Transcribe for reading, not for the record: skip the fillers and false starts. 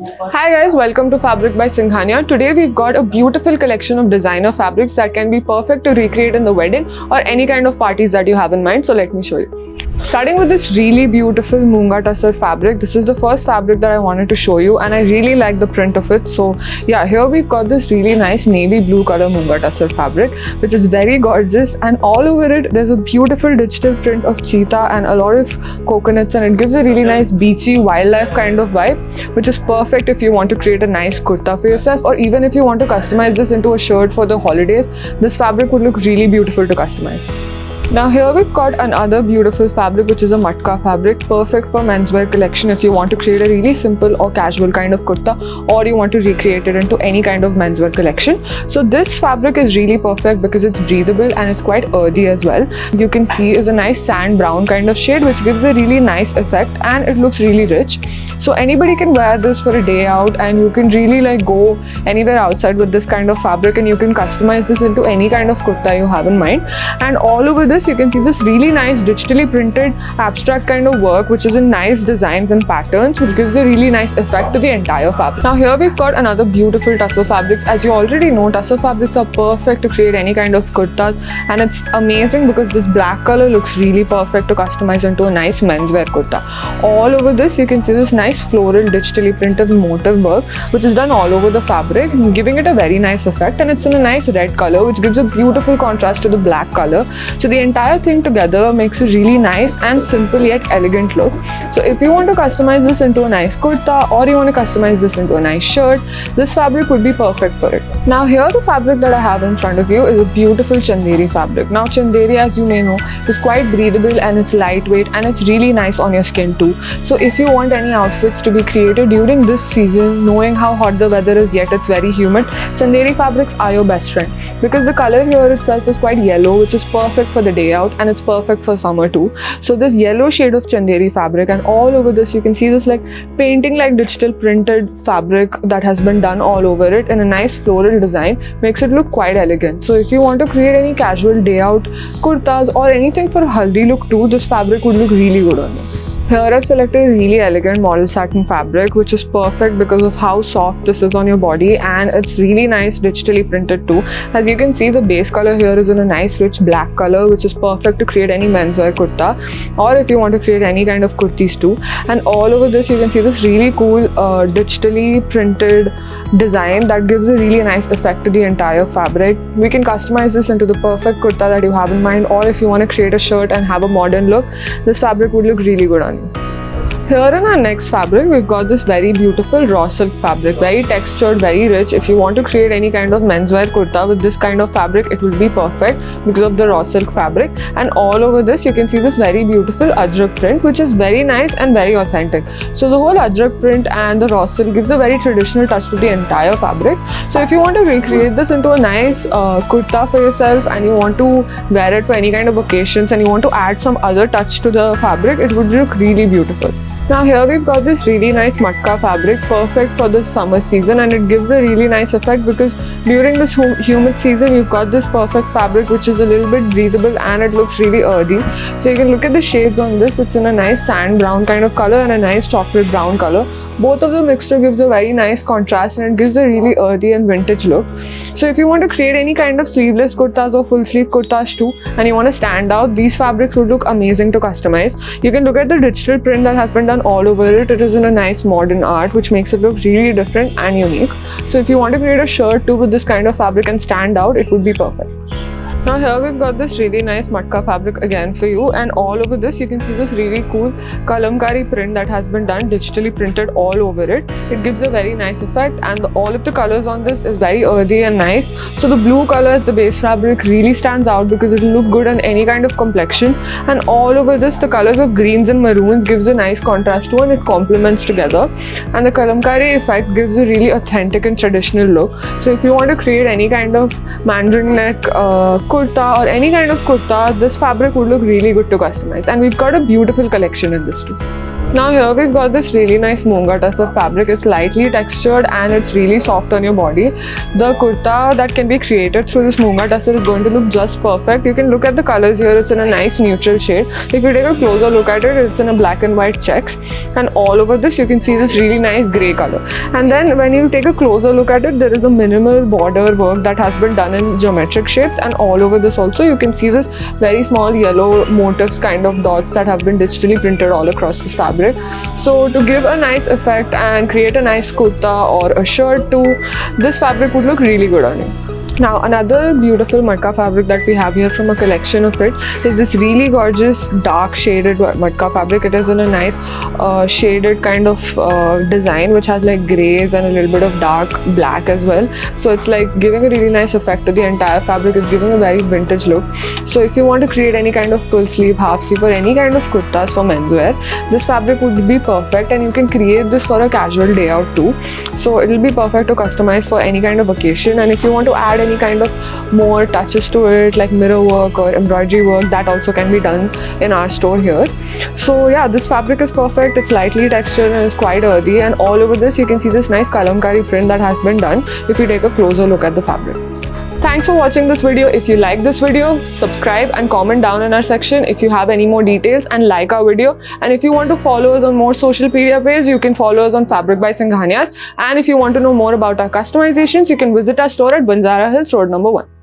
Hi guys, welcome to Fabric by Singhania. Today we've got a beautiful collection of designer fabrics that can be perfect to recreate in the wedding or any kind of parties that you have in mind. So let me show you. Starting with this really beautiful Moonga Tussar fabric. This is the first fabric that I wanted to show you and I really like the print of it. So yeah, here we've got this really nice navy blue color Moonga Tussar fabric which is very gorgeous, and all over it there's a beautiful digital print of cheetah and a lot of coconuts, and it gives a really nice beachy wildlife kind of vibe, which is perfect if you want to create a nice kurta for yourself, or even if you want to customize this into a shirt for the holidays. This fabric would look really beautiful to customize. Now here we've got another beautiful fabric which is a matka fabric, perfect for menswear collection if you want to create a really simple or casual kind of kurta, or you want to recreate it into any kind of menswear collection. So this fabric is really perfect because it's breathable and it's quite earthy as well. You can see is a nice sand brown kind of shade which gives a really nice effect and it looks really rich. So anybody can wear this for a day out, and you can really go anywhere outside with this kind of fabric, and you can customize this into any kind of kurta you have in mind. And all over this you can see this really nice digitally printed abstract kind of work which is in nice designs and patterns, which gives a really nice effect to the entire fabric. Now here we've got another beautiful tussar fabrics. As you already know, tussar fabrics are perfect to create any kind of kurtas, and it's amazing because this black color looks really perfect to customize into a nice menswear kurta. All over this you can see this nice floral digitally printed motif work which is done all over the fabric, giving it a very nice effect, and it's in a nice red color which gives a beautiful contrast to the black color. So the entire thing together makes a really nice and simple yet elegant look. So if you want to customize this into a nice kurta, or you want to customize this into a nice shirt, this fabric would be perfect for it. Now here the fabric that I have in front of you is a beautiful chanderi fabric. Now chanderi, as you may know, is quite breathable and it's lightweight and it's really nice on your skin too. So if you want any outfits to be created during this season, knowing how hot the weather is yet it's very humid, chanderi fabrics are your best friend, because the color here itself is quite yellow, which is perfect for the day out, and it's perfect for summer too. So this yellow shade of chanderi fabric, and all over this you can see this painting digital printed fabric that has been done all over it in a nice floral design, makes it look quite elegant. So if you want to create any casual day out kurtas or anything for a haldi look too, this fabric would look really good on you. Here I've selected a really elegant model satin fabric which is perfect because of how soft this is on your body, and it's really nice digitally printed too. As you can see, the base color here is in a nice rich black color which is perfect to create any menswear kurta, or if you want to create any kind of kurtis too. And all over this you can see this really cool digitally printed design that gives a really nice effect to the entire fabric. We can customize this into the perfect kurta that you have in mind, or if you want to create a shirt and have a modern look, this fabric would look really good on you. Here in our next fabric, we've got this very beautiful raw silk fabric, very textured, very rich. If you want to create any kind of menswear kurta with this kind of fabric, it will be perfect because of the raw silk fabric. And all over this, you can see this very beautiful ajrak print, which is very nice and very authentic. So the whole ajrak print and the raw silk gives a very traditional touch to the entire fabric. So if you want to recreate this into a nice kurta for yourself, and you want to wear it for any kind of occasions, and you want to add some other touch to the fabric, it would look really beautiful. Now here we've got this really nice matka fabric, perfect for the summer season, and it gives a really nice effect because during this humid season you've got this perfect fabric which is a little bit breathable and it looks really earthy. So you can look at the shades on this. It's in a nice sand brown kind of color and a nice chocolate brown color. Both of them mixture gives a very nice contrast, and it gives a really earthy and vintage look. So if you want to create any kind of sleeveless kurtas or full sleeve kurtas too, and you want to stand out, these fabrics would look amazing to customize. You can look at the digital print that has been done all over it. It is in a nice modern art which makes it look really different and unique. So if you want to create a shirt too with this kind of fabric and stand out, it would be perfect. Now here we've got this really nice matka fabric again for you, and all over this you can see this really cool kalamkari print that has been done digitally printed all over it. It gives a very nice effect, and all of the colors on this is very earthy and nice. So the blue color as the base fabric really stands out because it will look good on any kind of complexion, and all over this the colors of greens and maroons gives a nice contrast to, and it complements together, and the kalamkari effect gives a really authentic and traditional look. So if you want to create any kind of mandarin neck kurta or any kind of kurta, this fabric would look really good to customize, and we've got a beautiful collection in this too. Now here we've got this really nice Monga tussar fabric. It's lightly textured and it's really soft on your body. The kurta that can be created through this Monga tussar is going to look just perfect. You can look at the colors here. It's in a nice neutral shade. If you take a closer look at it, it's in a black and white checks, and all over this you can see this really nice grey color. And then when you take a closer look at it, there is a minimal border work that has been done in geometric shapes, and all over this also you can see this very small yellow motifs kind of dots that have been digitally printed all across this fabric. So to give a nice effect and create a nice kurta or a shirt too, this fabric would look really good on you. Now another beautiful matka fabric that we have here from a collection of it is this really gorgeous dark shaded matka fabric. It is in a nice shaded kind of design which has like greys and a little bit of dark black as well. So it's like giving a really nice effect to the entire fabric. It's giving a very vintage look. So if you want to create any kind of full sleeve, half sleeve or any kind of kurtas for menswear, this fabric would be perfect, and you can create this for a casual day out too. So it will be perfect to customize for any kind of occasion. And if you want to add any kind of more touches to it like mirror work or embroidery work, that also can be done in our store here. So yeah, this fabric is perfect. It's lightly textured and it's quite earthy, and all over this you can see this nice kalamkari print that has been done if you take a closer look at the fabric. Thanks for watching this video. If you like this video, subscribe and comment down in our section if you have any more details, and like our video. And if you want to follow us on more social media pages, you can follow us on Fabric by Singhanias. And if you want to know more about our customizations, you can visit our store at Banjara Hills Road number 1.